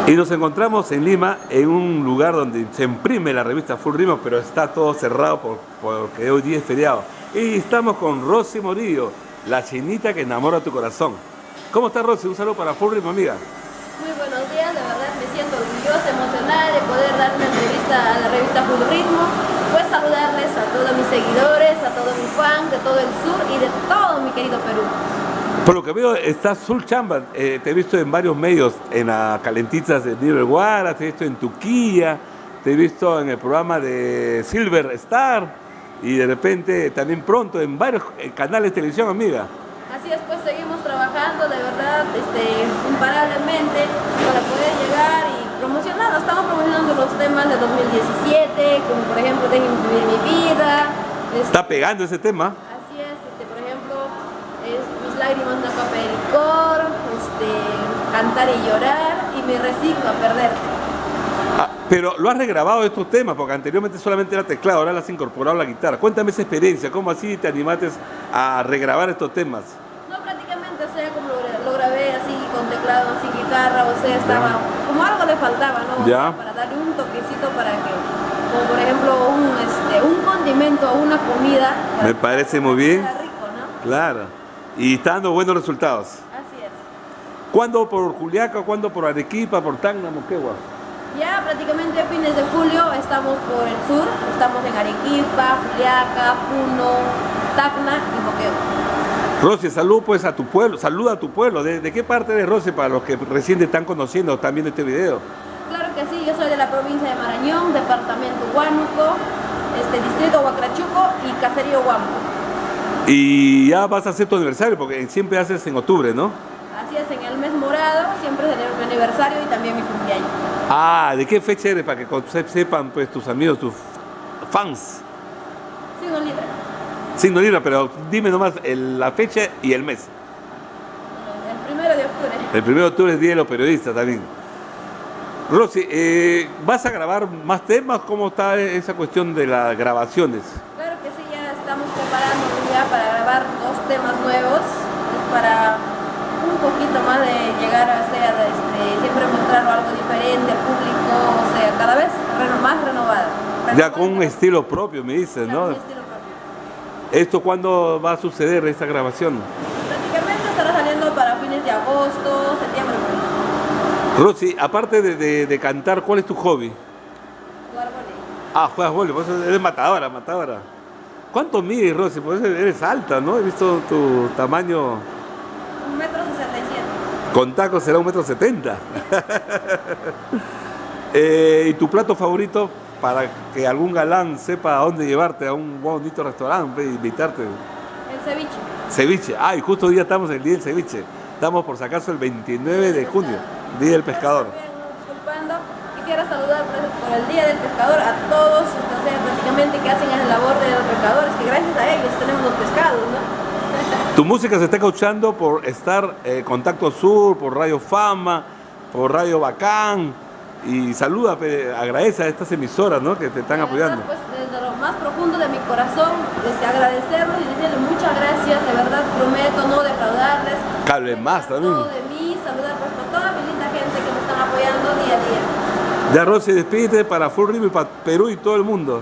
Y nos encontramos en Lima, en un lugar donde se imprime la revista Full Ritmo, pero está todo cerrado porque hoy día es feriado. Y estamos con Rosy Morillo, la chinita que enamora tu corazón. ¿Cómo está, Rosy? Un saludo para Full Ritmo, amiga. Muy buenos días, de verdad me siento orgullosa, emocionada de poder dar una entrevista a la revista Full Ritmo. Pues saludarles a todos mis seguidores, a todos mis fans de todo el sur y de todo mi querido Perú. Por lo que veo, estás full chamba. Te he visto en varios medios, en las calentitas de Nivel Guara, te he visto en Tuquilla, te he visto en el programa de Silver Star y de repente también pronto en varios canales de televisión, amiga. Así es, pues seguimos trabajando de verdad imparablemente para poder llegar y promocionar. Estamos promocionando los temas de 2017, como por ejemplo Déjenme vivir mi vida. Está pegando ese tema. Así es, por ejemplo, Mis lágrimas una copa de licor, Cantar y llorar y Me resigno a perderte. Pero lo has regrabado estos temas, porque anteriormente solamente era teclado, ahora le has incorporado la guitarra. Cuéntame esa experiencia, ¿cómo así te animaste a regrabar estos temas? No, prácticamente, o sea, como lo grabé así con teclado, así guitarra, o sea, estaba como algo le faltaba, ¿no? Ya. Para darle un toquecito para que, como por ejemplo, un condimento a una comida. Me parece muy bien. Sea rico, ¿no? Claro. Y está dando buenos resultados. Así es. ¿Cuándo por Juliaca, cuándo por Arequipa, por Tacna, Moquegua? Ya prácticamente a fines de julio estamos por el sur, estamos en Arequipa, Juliaca, Puno, Tacna y Moquegua. Rosy, salud pues a tu pueblo, saluda a tu pueblo. ¿De qué parte de Rosy para los que recién te están conociendo, están viendo este video? Claro que sí, yo soy de la provincia de Marañón, departamento Huánuco, distrito Huacrachuco y caserío Huampo. Y ya vas a hacer tu aniversario, porque siempre haces en octubre, ¿no? Así es, en el mes morado siempre celebro mi aniversario y también mi cumpleaños. Ah, ¿de qué fecha eres? Para que sepan pues tus amigos, tus fans. Signo Libra. Signo Libra, pero dime nomás la fecha y el mes. El 1 de octubre. El 1 de octubre es Día de los Periodistas también. Rosy, ¿vas a grabar más temas? ¿Cómo está esa cuestión de las grabaciones? Claro que sí, ya estamos preparándonos ya para grabar 2 temas nuevos, para un poquito más de llegar a ser, siempre mostrar algo diferente al público, o sea, cada vez más renovado. Ya con un estilo propio, me dices, ¿no? Un estilo propio. ¿Esto cuándo va a suceder, esta grabación? Prácticamente estará saliendo para fines de agosto, septiembre. Rosy, aparte de cantar, ¿cuál es tu hobby? Jugar vóley. Ah, juegas vóley, por eso eres matadora. ¿Cuánto mides, Rosy? Por eso eres alta, ¿no? He visto tu tamaño. 1,67 m. Con tacos será 1,70 m. ¿Y tu plato favorito para que algún galán sepa a dónde llevarte a un bonito restaurante e invitarte? El ceviche. Ceviche. Ah, y justo hoy día estamos en el Día del Ceviche. Estamos por si acaso el 29 de junio, Día del Pescador. Disculpando, quisiera saludar por el Día del Pescador a todos, prácticamente que hacen la labor de los pescadores, que gracias a ellos tenemos los pescados, ¿no? Tu música se está escuchando por estar Contacto Sur, por Radio Fama, por Radio Bacán. Y saluda, agradece a estas emisoras, ¿no?, que te están apoyando. Pues desde lo más profundo de mi corazón, agradecerles y decirles muchas gracias, de verdad prometo no defraudarles. Cable más también. Todo de mí, saludar pues a toda mi linda gente que me están apoyando día a día. Ya, Rosy, despídete para Full Ritmo y para Perú y todo el mundo.